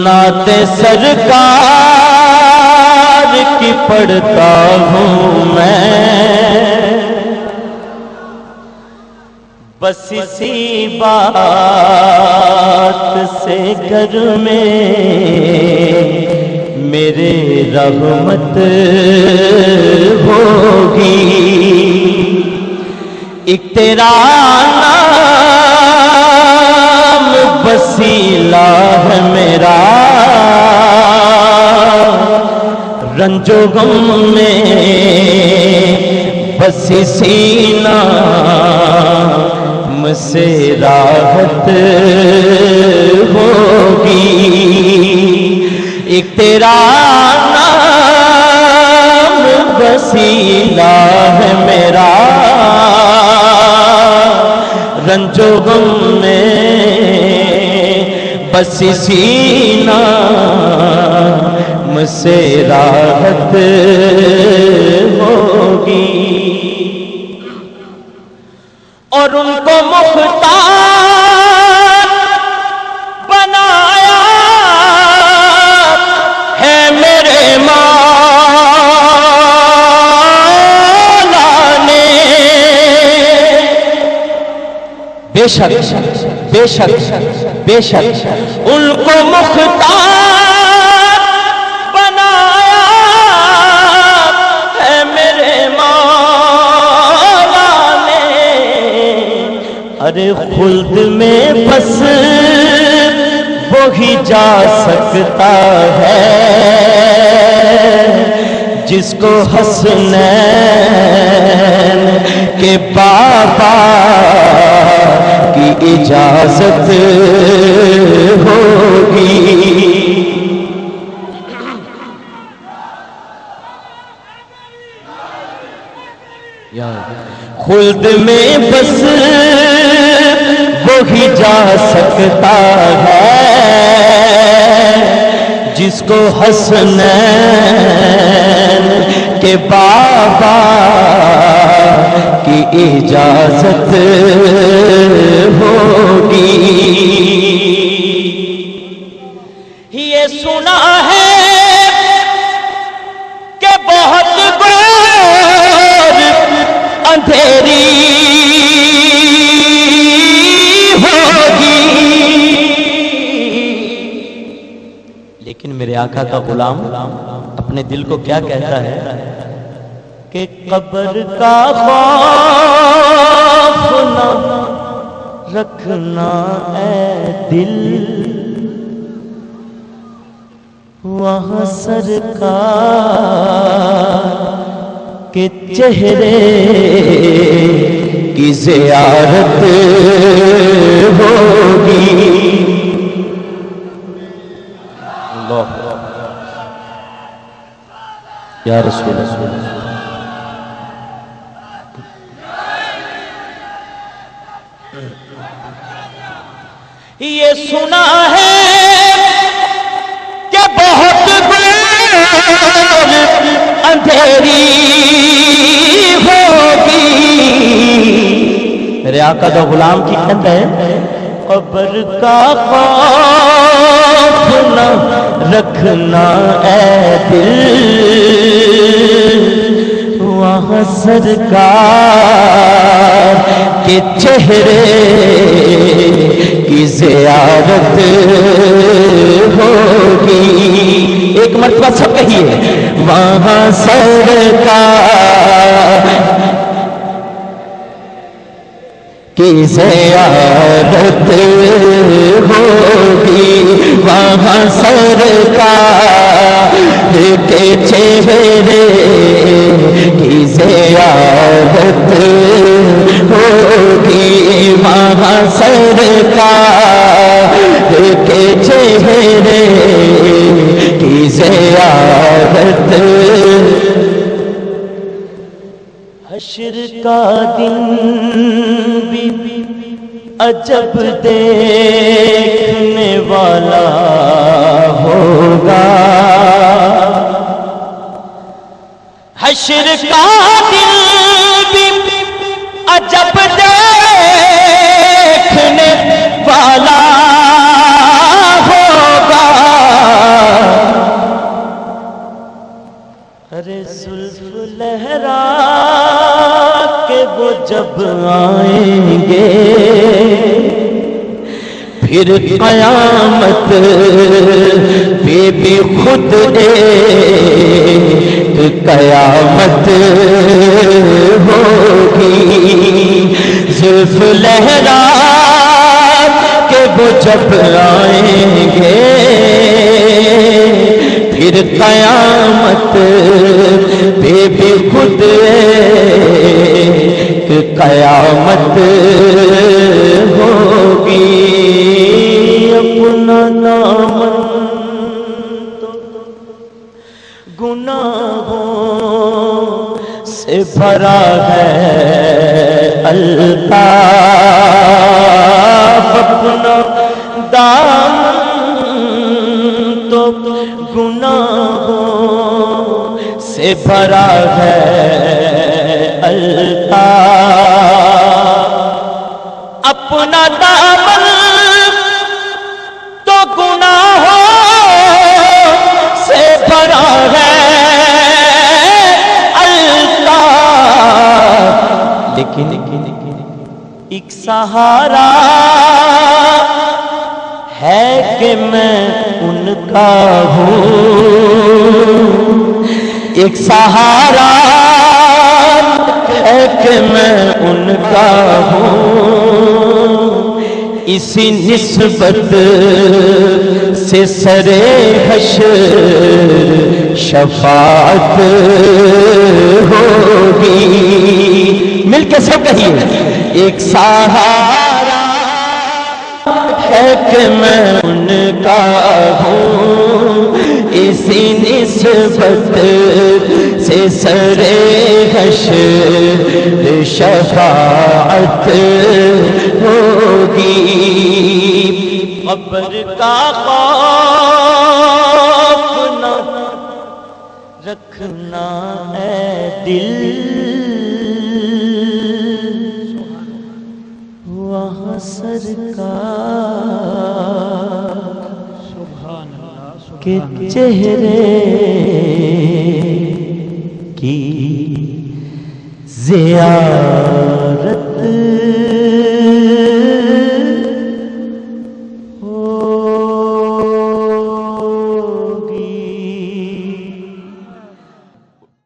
نعت سرکار کی پڑھتا ہوں میں، بس اسی بات سے گھر میں میرے رحمت ہوگی۔ ایک تیرا نام وسیلہ ہے میرا، رنج و غم میں بس اسی نام سے راحت ہوگی۔ ایک تیرا نام وسیلہ ہے میرا، رنج و غم میں بس اسی نام سے راحت ہوگی۔ اور ان کو مختار بنایا ہے میرے مولا نے، بے شک بے شک بے شک ان کو مختار بنایا ہے میرے مولا نے۔ ارے خلد میں بس وہی جا سکتا ہے جس کو حسنین کے بابا کی اجازت ہوگی۔ خلد میں بس وہی جا سکتا ہے جس کو حسنین کے بابا کی اجازت ہوگی۔ یہ سنا ہے کہ بہت گور اندھیری ہوگی، لیکن میرے آقا کا غلام اپنے دل کو کیا کہتا ہے کہ قبر کا خوف نہ رکھنا اے دل، وہاں سرکار کے چہرے کی زیارت ہوگی۔ اللہ یا رسول اللہ، یہ سنا ہے کہ بہت گور اندھیری ہوگی۔ میرے آقا دا غلام کی کہتا ہے قبر کا خوف نہ رکھنا اے دل، وہاں سرکار کے چہرے کی زیارت ہوگی۔ ایک مرتبہ سب کہیے وہاں سرکار کی زیارت ہوگی، وہاں سرکار کے چہرے کی زیارت ہوگی، وہاں سرکار کے چہرے کی زیارت۔ حشر کا دن بھی عجب دیکھنے والا ہوگا، حشر کا دن بھی عجب دیکھنے پھر قیامت پہ بھی خود ایک قیامت ہوگی. زلف لہرا کے وہ جب آئیں گے پھر قیامت پہ بھی خود ایک قیامت ہوگی. اپنا دامن تو گناہوں سے بھرا ہے الطاف. اپنا دامن تو گناہوں سے بھرا ہے الطاف. اپنا دامن تو گناہوں سے بھرا ہے الطاف. لیکن ایک سہارا ہے کہ میں ان کا ہوں. ایک سہارا ہے کہ میں ان کا ہوں. اسی نسبت سے سرے حشر شفاعت ہوگی. مل کے سب کہیے ایک سہارا ہے کہ میں ان کا ہوں. اسی نسبت سے سرے حشر شفاعت ہوگی. قبر کا خوف نہ رکھنا اے دل, وہاں سرکار کے چہرے کی زیارت